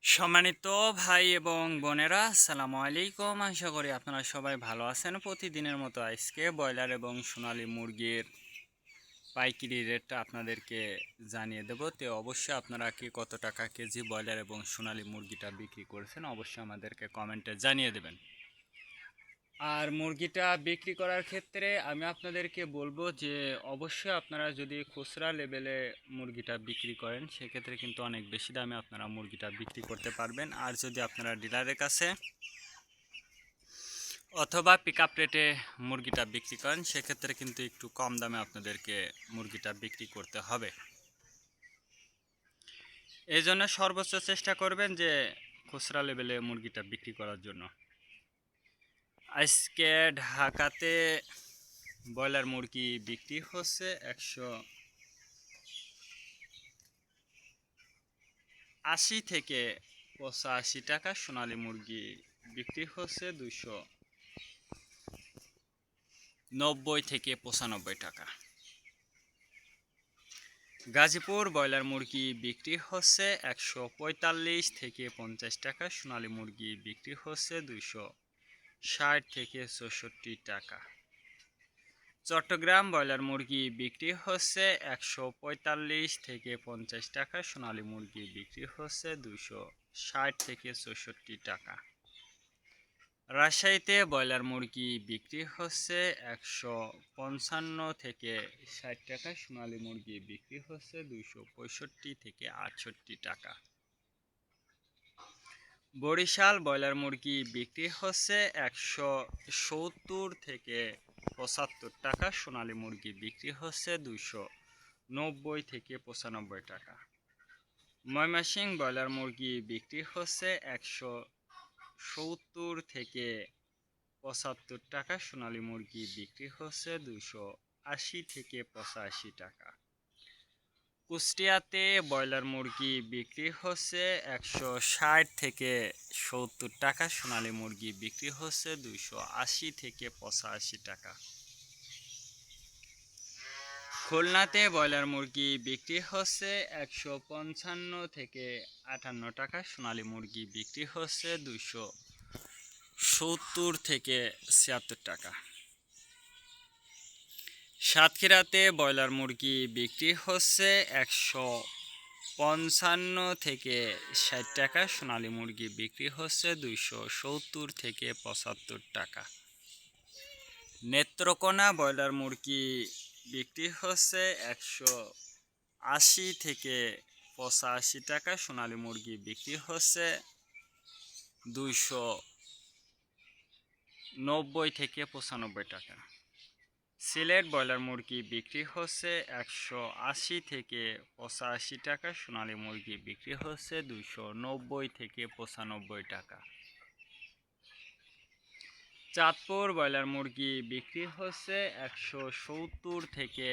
সম্মানিত ভাই এবং বোনেরা, আসসালামু আলাইকুম। আশা করি আপনারা সবাই ভালো আছেন। প্রতিদিনের মতো আজকে ব্রয়লার এবং সোনালী মুরগির পাইকারি রেটটা আপনাদেরকে জানিয়ে দেব। তো অবশ্যই আপনারা কি কত টাকা কেজি ব্রয়লার এবং সোনালী মুরগিটা বিক্রি করেছেন অবশ্যই আমাদেরকে কমেন্টে জানিয়ে দেবেন। আর মুরগিটা বিক্রি করার ক্ষেত্রে আমি আপনাদেরকে বলবো যে অবশ্যই আপনারা যদি খুচরা লেভেলে মুরগিটা বিক্রি করেন সেক্ষেত্রে কিন্তু অনেক বেশি দামে আপনারা মুরগিটা বিক্রি করতে পারবেন। আর যদি আপনারা ডিলারের কাছে অথবা পিকআপ রেটে মুরগিটা বিক্রি করেন সেক্ষেত্রে কিন্তু একটু কম দামে আপনাদেরকে মুরগিটা বিক্রি করতে হবে। এই জন্য সর্বোচ্চ চেষ্টা করবেন যে খুচরা লেভেলে মুরগিটা বিক্রি করার জন্য। আজকে ঢাকাতে ব্রয়লার মুরগি বিক্রি হচ্ছে 180 থেকে 85 টাকা। সোনালী মুরগি বিক্রি হচ্ছে 290 থেকে 95 টাকা। গাজীপুর ব্রয়লার মুরগি বিক্রি হচ্ছে 145 থেকে 50 টাকা। সোনালী মুরগি বিক্রি হচ্ছে 260 থেকে 64 টাকা। চট্টগ্রাম ব্রয়লার মুরগি বিক্রি হচ্ছে 145 থেকে 50 টাকা। সোনালী মুরগি বিক্রি হচ্ছে 260 থেকে 64 টাকা। রাজশাহীতে ব্রয়লার মুরগি বিক্রি হচ্ছে 155 থেকে 60 টাকা। সোনালী মুরগি বিক্রি হচ্ছে 265 থেকে 68 টাকা। বরিশাল ব্রয়লার মুরগি বিক্রি হচ্ছে 170 থেকে 75 টাকা। সোনালী মুরগি বিক্রি হচ্ছে 290 থেকে 95 টাকা। ময়মনসিংহ ব্রয়লার মুরগি বিক্রি হচ্ছে 170 থেকে 75 টাকা। সোনালী মুরগি বিক্রি হচ্ছে 280 থেকে 85 টাকা। কুষ্টিয়াতে ব্রয়লার মুরগি বিক্রি হচ্ছে 160 থেকে 70 টাকা। সোনালী মুরগি বিক্রি হচ্ছে 280 থেকে 85 টাকা। খুলনাতে ব্রয়লার মুরগি বিক্রি হচ্ছে 155 থেকে 58 টাকা। সোনালী মুরগি বিক্রি হচ্ছে 270 থেকে 76 টাকা। সাতক্ষীরাতে ব্রয়লার মুরগি বিক্রি হচ্ছে 155 থেকে 60 টাকা। সোনালী মুরগি বিক্রি হচ্ছে 270 থেকে 75 টাকা। নেত্রকোনা ব্রয়লার মুরগি বিক্রি হচ্ছে 180 থেকে 85 টাকা। সোনালী মুরগি বিক্রি হচ্ছে 290 থেকে 95 টাকা। সিলেট ব্রয়লার মুরগি বিক্রি হচ্ছে 180 থেকে 85 টাকা। সোনালী মুরগি বিক্রি হচ্ছে 290 থেকে 95 টাকা। চাঁদপুর ব্রয়লার মুরগি বিক্রি হচ্ছে 170 থেকে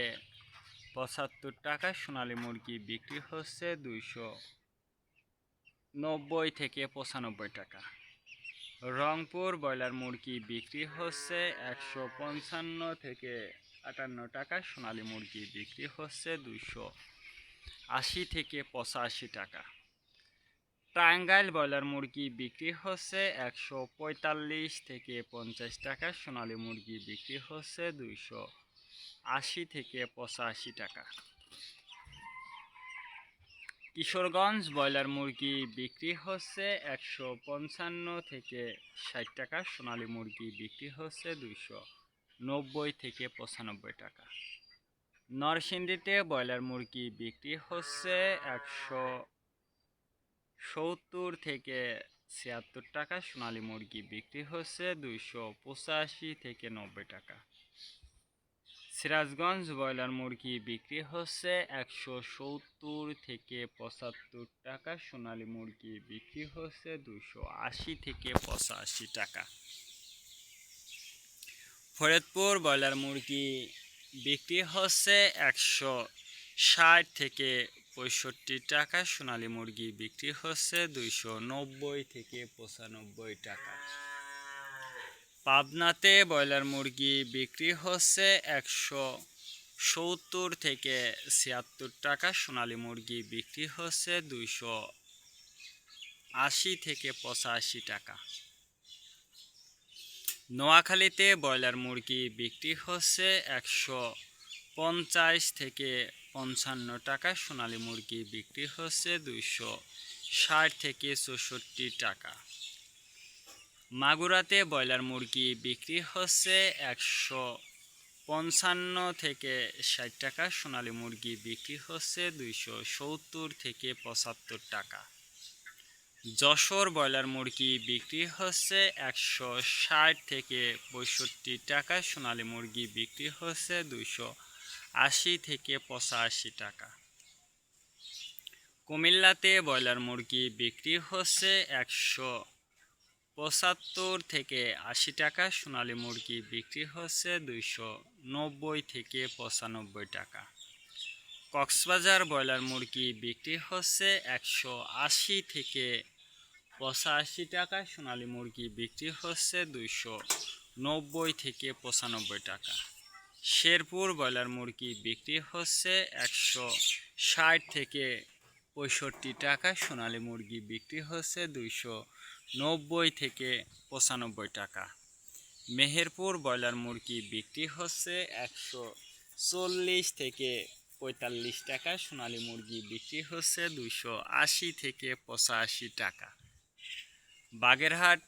75 টাকা। সোনালী মুরগি বিক্রি হচ্ছে 290 থেকে 95 টাকা। রংপুর ব্রয়লার মুরগি বিক্রি হচ্ছে 155 থেকে 58 টাকা। সোনালী মুরগি বিক্রি হচ্ছে 280 থেকে 85 টাকা। টাঙ্গাইল ব্রয়লার মুরগি বিক্রি হচ্ছে 145 থেকে 50 টাকা। সোনালী মুরগি বিক্রি হচ্ছে 280 থেকে 85 টাকা। কিশোরগঞ্জ ব্রয়লার মুরগি বিক্রি হচ্ছে 155 থেকে 60 টাকা। সোনালী মুরগি বিক্রি হচ্ছে 290 থেকে 95 টাকা। নরসিংদীতে ব্রয়লার মুরগি বিক্রি হচ্ছে 170 থেকে 76 টাকা। সোনালী মুরগি বিক্রি হচ্ছে 285 থেকে 90 টাকা। সিরাজগঞ্জ ব্রয়লার মুরগি বিক্রি হচ্ছে 170 থেকে 75 টাকা। সোনালী মুরগি বিক্রি হচ্ছে 280 থেকে 85 টাকা। ফরিদপুর ব্রয়লার মুরগি বিক্রি হচ্ছে 160 থেকে 65 টাকা। সোনালী মুরগি বিক্রি হচ্ছে 290 থেকে 95 টাকা। পাবনাতে ব্রয়লার মুরগি বিক্রি হচ্ছে 170 থেকে 76 টাকা। সোনালী মুরগি বিক্রি হচ্ছে 80 থেকে 85 টাকা। নোয়াখালীতে ব্রয়লার মুরগি বিক্রি হচ্ছে 150 থেকে 55 টাকা। সোনালী মুরগি বিক্রি হচ্ছে 260 থেকে 64 টাকা। মাগুরাতে ব্রয়লার মুরগি বিক্রি হচ্ছে 155 থেকে 60 টাকা। সোনালী মুরগি বিক্রি হচ্ছে 270 থেকে 75 টাকা। যশোর ব্রয়লার মুরগি বিক্রি হচ্ছে 160 থেকে 65 টাকা। সোনালী মুরগি বিক্রি হচ্ছে 280 থেকে 85 টাকা। কুমিল্লাতে ব্রয়লার মুরগি বিক্রি হচ্ছে 175 থেকে 80 টাকা। সোনালী মুরগি বিক্রি হচ্ছে 290 থেকে 95 টাকা। কক্সবাজার ব্রয়লার মুরগি বিক্রি হচ্ছে 180 থেকে 85 টাকা। সোনালী মুরগি বিক্রি হচ্ছে 290 থেকে 95 টাকা। শেরপুর ব্রয়লার মুরগি বিক্রি হচ্ছে 160 থেকে 65 টাকা। সোনালী মুরগি বিক্রি হচ্ছে 290 থেকে 95 টাকা। মেহেরপুর ব্রয়লার মুরগি বিক্রি হচ্ছে 140 থেকে 45 টাকা। সোনালী মুরগি বিক্রি হচ্ছে 280 থেকে 85 টাকা। বাগেরহাট